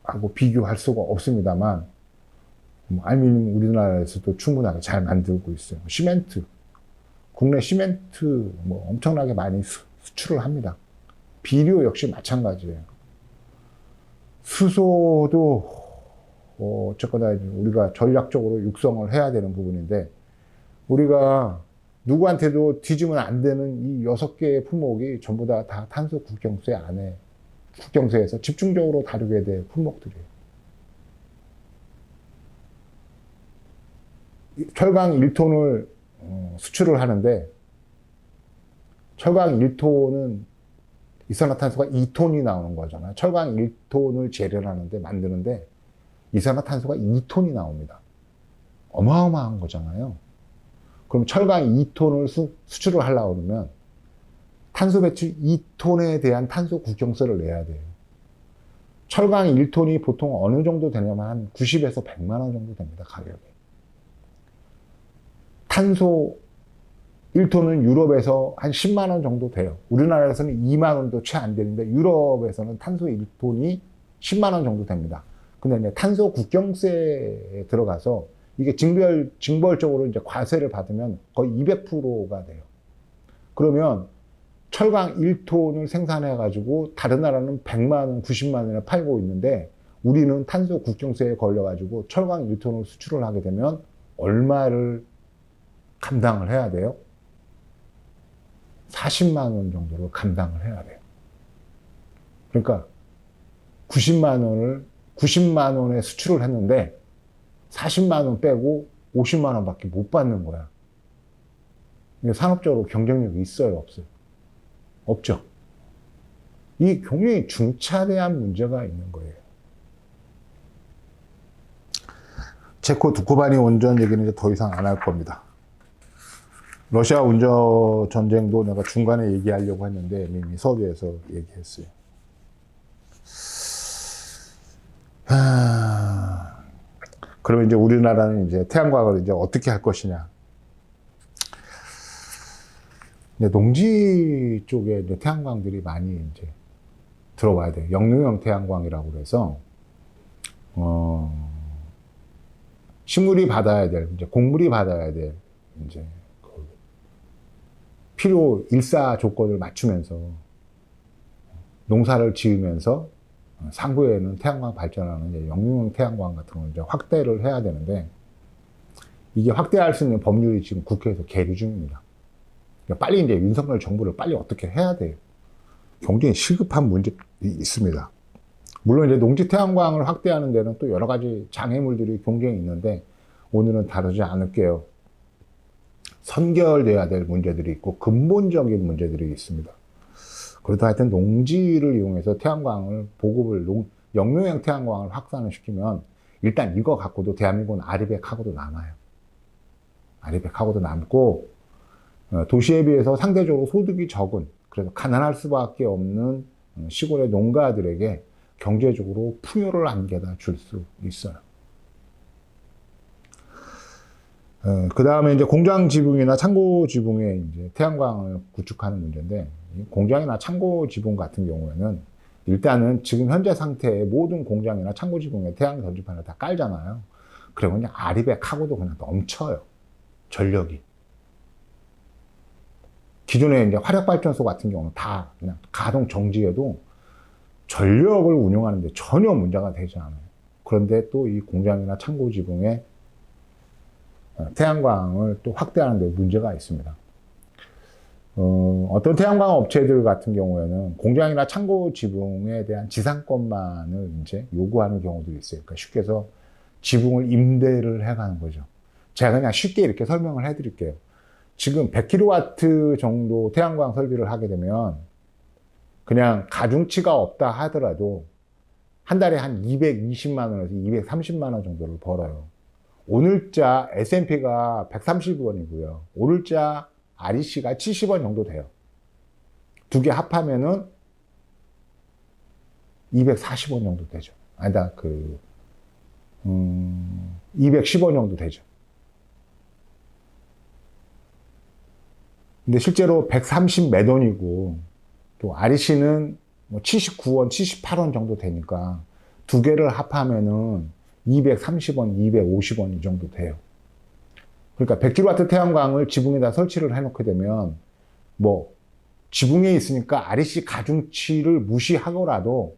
하고 비교할 수가 없습니다만, 알루미늄 우리나라에서도 충분하게 잘 만들고 있어요. 시멘트, 국내 시멘트 뭐 엄청나게 많이 수출을 합니다. 비료 역시 마찬가지예요. 수소도 어쨌거나 우리가 전략적으로 육성을 해야 되는 부분인데, 우리가 누구한테도 뒤지면 안 되는 이 6개의 품목이 전부 다 탄소 국경세 안에, 국경세에서 집중적으로 다루게 될 품목들이에요. 철강 1톤을 수출을 하는데, 철강 1톤은 이산화탄소가 2톤이 나오는 거잖아요. 철강 1톤을 재련하는데, 만드는데 이산화탄소가 2톤이 나옵니다. 어마어마한 거잖아요. 그럼 철강 2톤을 수출을 하려고 그러면 탄소 배출 2톤에 대한 탄소 국경세를 내야 돼요. 철강 1톤이 보통 어느 정도 되냐면 한 90에서 100만 원 정도 됩니다, 가격이. 탄소 1톤은 유럽에서 한 10만 원 정도 돼요. 우리나라에서는 2만 원도 채 안 되는데 유럽에서는 탄소 1톤이 10만 원 정도 됩니다. 근데 이제 탄소 국경세에 들어가서 이게 징벌적으로 이제 과세를 받으면 거의 200%가 돼요. 그러면 철강 1톤을 생산해가지고 다른 나라는 100만 원, 90만 원에 팔고 있는데, 우리는 탄소 국경세에 걸려가지고 철강 1톤을 수출을 하게 되면 얼마를 감당을 해야 돼요? 40만 원 정도를 감당을 해야 돼요. 그러니까 90만 원에 수출을 했는데 40만 원 빼고 50만 원밖에 못 받는 거야. 이게 산업적으로 경쟁력이 있어요, 없어요? 없죠. 이 굉장히 중차대한 문제가 있는 거예요. 체코 두코바니 원전 얘기는 이제 더 이상 안 할 겁니다. 러시아 원전 전쟁도 내가 중간에 얘기하려고 했는데 이미 서두에서 얘기했어요. 그러면 이제 우리나라는 이제 태양광을 이제 어떻게 할 것이냐. 이제 농지 쪽에 이제 태양광들이 많이 이제 들어와야 돼요. 역류형 태양광이라고 그래서, 식물이 받아야 될, 이제 곡물이 받아야 될 이제 그 필요 일사 조건을 맞추면서 농사를 지으면서 상부에는 태양광 발전하는 이제 영유용 태양광 같은 걸 이제 확대를 해야 되는데, 이게 확대할 수 있는 법률이 지금 국회에서 계류 중입니다. 그러니까 빨리 이제 윤석열 정부를 빨리 어떻게 해야 돼요. 굉장히 시급한 문제이 있습니다. 물론 이제 농지 태양광을 확대하는 데는 또 여러 가지 장애물들이 굉장히 있는데 오늘은 다루지 않을게요. 선결돼야 될 문제들이 있고 근본적인 문제들이 있습니다. 그래도 하여튼 농지를 이용해서 태양광을 보급을 영유형 태양광을 확산을 시키면 일단 이거 갖고도 대한민국은 아리백하고도 남아요. 아리백하고도 남고 도시에 비해서 상대적으로 소득이 적은, 그래서 가난할 수밖에 없는 시골의 농가들에게 경제적으로 풍요를 안겨다 줄 수 있어요. 그 다음에 이제 공장 지붕이나 창고 지붕에 이제 태양광을 구축하는 문제인데, 공장이나 창고 지붕 같은 경우에는 일단은 지금 현재 상태의 모든 공장이나 창고 지붕에 태양 전지판을 다 깔잖아요. 그러면 그냥 아리백하고도 그냥 넘쳐요. 전력이. 기존에 이제 화력발전소 같은 경우는 다 그냥 가동 정지해도 전력을 운영하는데 전혀 문제가 되지 않아요. 그런데 또 이 공장이나 창고 지붕에 태양광을 또 확대하는 데 문제가 있습니다. 어떤 태양광 업체들 같은 경우에는 공장이나 창고 지붕에 대한 지상권만을 이제 요구하는 경우도 있어요. 그러니까 쉽게 해서 지붕을 임대를 해가는 거죠. 제가 그냥 쉽게 이렇게 설명을 해드릴게요. 지금 100kW 정도 태양광 설비를 하게 되면 그냥 가중치가 없다 하더라도 한 달에 한 220만 원에서 230만 원 정도를 벌어요. 오늘자 S&P가 130원이고요. 오늘자 REC가 70원 정도 돼요. 두 개 합하면은 240원 정도 되죠. 아니다, 210원 정도 되죠. 근데 실제로 130 몇 원이고, 또 REC는 뭐 79원, 78원 정도 되니까 두 개를 합하면은 230원, 250원 이 정도 돼요. 그러니까 100kW 태양광을 지붕에다 설치를 해놓게 되면 뭐 지붕에 있으니까 REC 가중치를 무시하고라도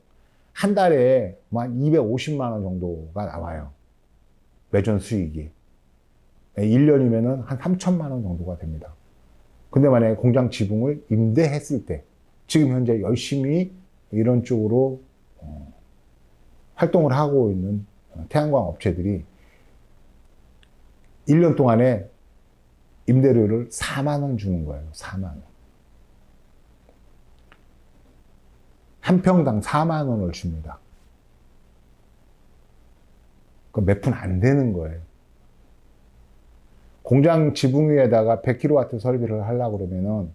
한 달에 한 250만 원 정도가 나와요. 매전 수익이. 1년이면은 한 3천만 원 정도가 됩니다. 근데 만약에 공장 지붕을 임대했을 때, 지금 현재 열심히 이런 쪽으로 활동을 하고 있는 태양광 업체들이 1년 동안에 임대료를 4만 원 주는 거예요. 4만 원. 한 평당 4만 원을 줍니다. 그 몇 푼 안 되는 거예요. 공장 지붕 위에다가 100kW 설비를 하려고 그러면은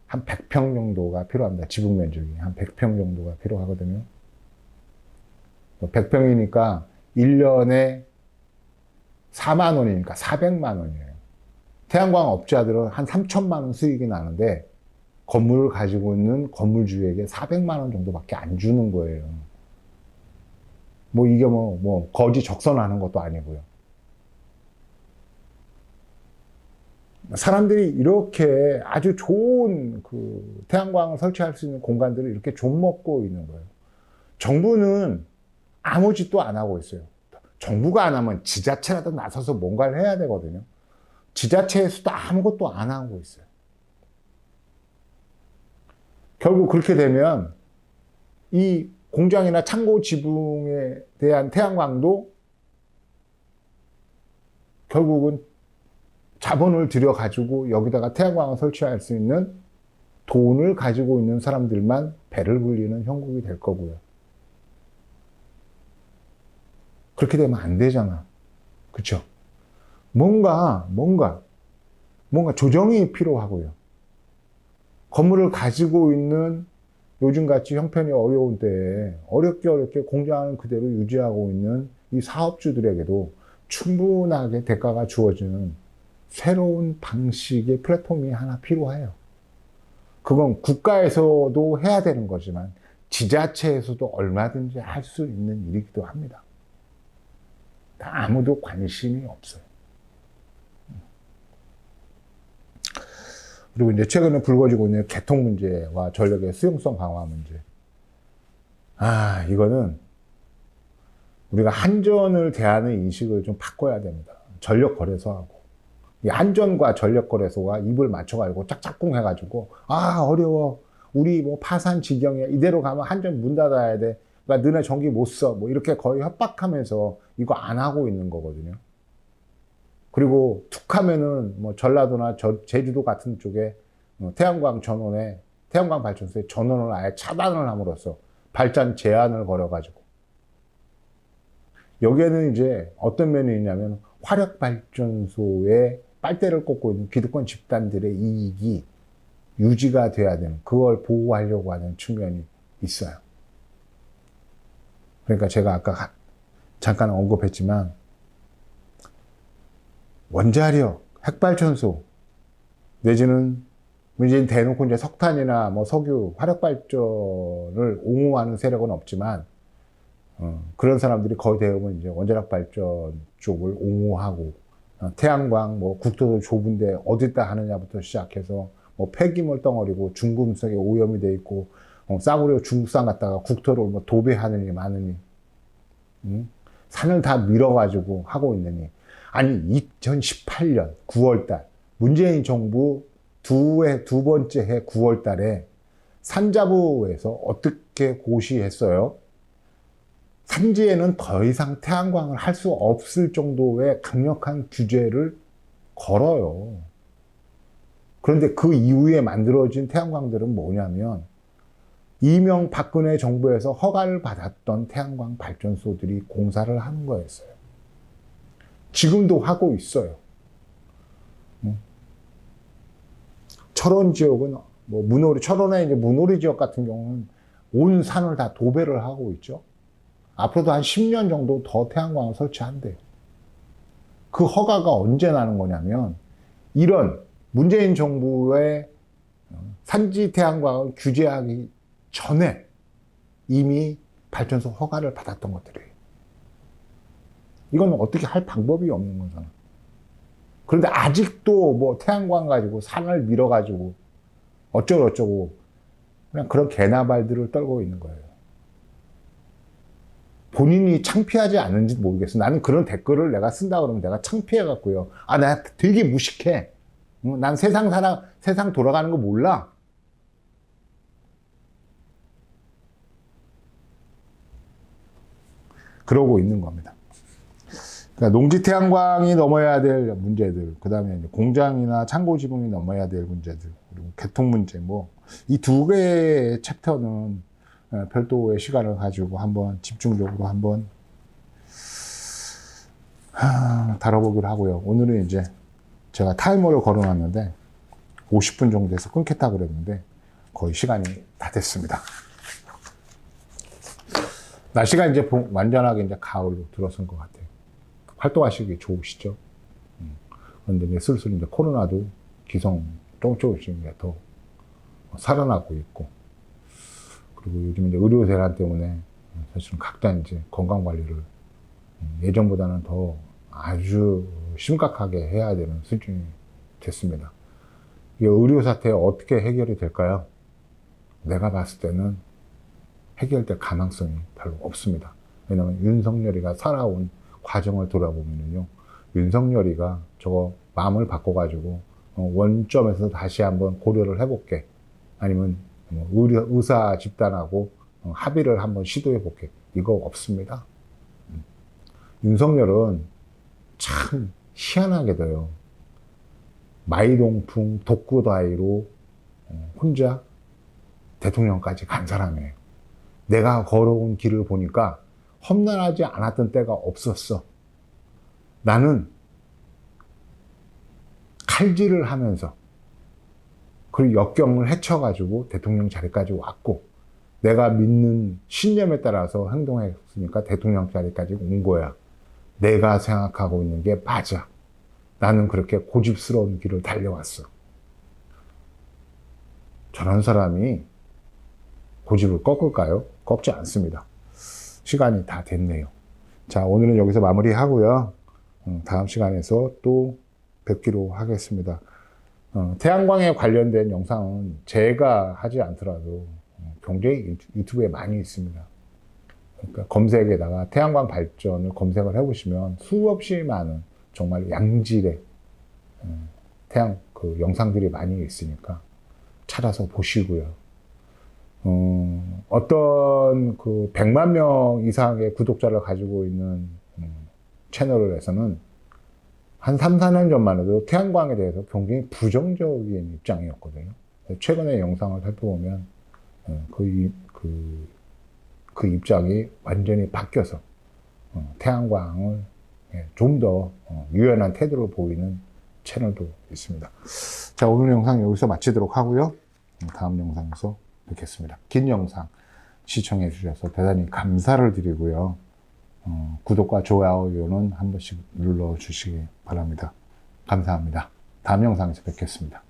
한 100평 정도가 필요합니다. 지붕 면적이 한 100평 정도가 필요하거든요. 100평이니까 1년에 4만 원이니까 400만 원이에요. 태양광 업자들은 한 3천만 원 수익이 나는데 건물을 가지고 있는 건물주에게 400만 원 정도밖에 안 주는 거예요. 뭐 이게 뭐 거지 적선하는 것도 아니고요. 사람들이 이렇게 아주 좋은 그 태양광을 설치할 수 있는 공간들을 이렇게 좀먹고 있는 거예요. 정부는 아무 짓도 안 하고 있어요. 정부가 안 하면 지자체라도 나서서 뭔가를 해야 되거든요. 지자체에서도 아무것도 안 하고 있어요. 결국 그렇게 되면 이 공장이나 창고 지붕에 대한 태양광도 결국은 자본을 들여가지고 여기다가 태양광을 설치할 수 있는 돈을 가지고 있는 사람들만 배를 불리는 형국이 될 거고요. 그렇게 되면 안 되잖아. 그쵸? 뭔가 조정이 필요하고요. 건물을 가지고 있는 요즘같이 형편이 어려운 때에 어렵게 공장을 그대로 유지하고 있는 이 사업주들에게도 충분하게 대가가 주어지는 새로운 방식의 플랫폼이 하나 필요해요. 그건 국가에서도 해야 되는 거지만 지자체에서도 얼마든지 할 수 있는 일이기도 합니다. 아무도 관심이 없어요. 그리고 이제 최근에 불거지고 있는 개통 문제와 전력의 수용성 강화 문제. 이거는 우리가 한전을 대하는 인식을 좀 바꿔야 됩니다. 전력 거래소하고. 이 한전과 전력 거래소가 입을 맞춰가지고 짝짝꿍 해가지고, 어려워. 우리 뭐 파산 지경이야. 이대로 가면 한전 문 닫아야 돼. 그러니까 너네 전기 못 써. 뭐 이렇게 거의 협박하면서 이거 안 하고 있는 거거든요. 그리고 툭 하면은 뭐 전라도나 제주도 같은 쪽에 태양광 발전소에 전원을 아예 차단을 함으로써 발전 제한을 걸어가지고 여기에는 이제 어떤 면이 있냐면 화력발전소에 빨대를 꽂고 있는 기득권 집단들의 이익이 유지가 돼야 되는, 그걸 보호하려고 하는 측면이 있어요. 그러니까 제가 아까 잠깐 언급했지만 원자력, 핵발전소 내지는 이제 대놓고 이제 석탄이나 뭐 석유, 화력발전을 옹호하는 세력은 없지만 그런 사람들이 거의 대부분 이제 원자력 발전 쪽을 옹호하고 태양광, 뭐 국토도 좁은데 어디다 하느냐부터 시작해서 뭐 폐기물 덩어리고 중금속에 오염이 돼 있고 싸구려 중국산 갖다가 국토를 뭐 도배하느니 마느니 산을 다 밀어가지고 하고 있느니. 아니 2018년 9월달 문재인 정부 두 번째 해 9월달에 산자부에서 어떻게 고시했어요? 산지에는 더 이상 태양광을 할 수 없을 정도의 강력한 규제를 걸어요. 그런데 그 이후에 만들어진 태양광들은 뭐냐면 이명박근혜 정부에서 허가를 받았던 태양광 발전소들이 공사를 하는 거였어요. 지금도 하고 있어요. 철원 지역은 뭐 철원의 이제 문오리 지역 같은 경우는 온 산을 다 도배를 하고 있죠. 앞으로도 한 10년 정도 더 태양광을 설치한대요. 그 허가가 언제 나는 거냐면 이런 문재인 정부의 산지 태양광을 규제하기 전에 이미 발전소 허가를 받았던 것들이에요. 이건 어떻게 할 방법이 없는 거잖아. 그런데 아직도 뭐 태양광 가지고 산을 밀어가지고 어쩌고 그냥 그런 개나발들을 떨고 있는 거예요. 본인이 창피하지 않은지 모르겠어. 나는 그런 댓글을 내가 쓴다 그러면 내가 창피해갖고요. 나 되게 무식해. 난 세상 돌아가는 거 몰라. 그러고 있는 겁니다. 그러니까 농지 태양광이 넘어야 될 문제들, 그 다음에 공장이나 창고 지붕이 넘어야 될 문제들, 그리고 개통 문제, 이 두 개의 챕터는 별도의 시간을 가지고 한번 집중적으로 한번 다뤄보기로 하고요. 오늘은 이제 제가 타이머를 걸어놨는데 50분 정도에서 끊겠다 그랬는데 거의 시간이 다 됐습니다. 날씨가 이제 완전하게 이제 가을로 들어선 것 같아요. 활동하시기 좋으시죠? 그런데 이제 슬슬 이제 코로나도 기성 조금씩 더 살아나고 있고, 그리고 요즘 이제 의료 대란 때문에 사실은 각자 이제 건강 관리를 예전보다는 더 아주 심각하게 해야 되는 수준이 됐습니다. 이 의료 사태 어떻게 해결이 될까요? 내가 봤을 때는 해결될 가능성이 별로 없습니다. 왜냐하면 윤석열이가 살아온 과정을 돌아보면요, 윤석열이가 저거 마음을 바꿔가지고 원점에서 다시 한번 고려를 해볼게, 아니면 의사 집단하고 합의를 한번 시도해볼게, 이거 없습니다. 윤석열은 참 희한하게도요, 마이동풍 독구다이로 혼자 대통령까지 간 사람이에요. 내가 걸어온 길을 보니까 험난하지 않았던 때가 없었어. 나는 칼질을 하면서 그리고 역경을 헤쳐가지고 대통령 자리까지 왔고, 내가 믿는 신념에 따라서 행동했으니까 대통령 자리까지 온 거야. 내가 생각하고 있는 게 맞아. 나는 그렇게 고집스러운 길을 달려왔어. 저런 사람이 고집을 꺾을까요? 꺾지 않습니다. 시간이 다 됐네요. 자, 오늘은 여기서 마무리하고요. 다음 시간에서 또 뵙기로 하겠습니다. 태양광에 관련된 영상은 제가 하지 않더라도 굉장히 유튜브에 많이 있습니다. 그러니까 검색에다가 태양광 발전을 검색을 해보시면 수없이 많은 정말 양질의 태양 그 영상들이 많이 있으니까 찾아서 보시고요. 어떤 그 100만 명 이상의 구독자를 가지고 있는 채널에서는 한 3, 4년 전만 해도 태양광에 대해서 굉장히 부정적인 입장이었거든요. 최근에 영상을 살펴보면 그 입장이 완전히 바뀌어서 태양광을 좀 더 유연한 태도를 보이는 채널도 있습니다. 자, 오늘 영상 여기서 마치도록 하고요. 다음 영상에서 뵙겠습니다. 긴 영상 시청해 주셔서 대단히 감사를 드리고요. 구독과 좋아요는 한 번씩 눌러주시기 바랍니다. 감사합니다. 다음 영상에서 뵙겠습니다.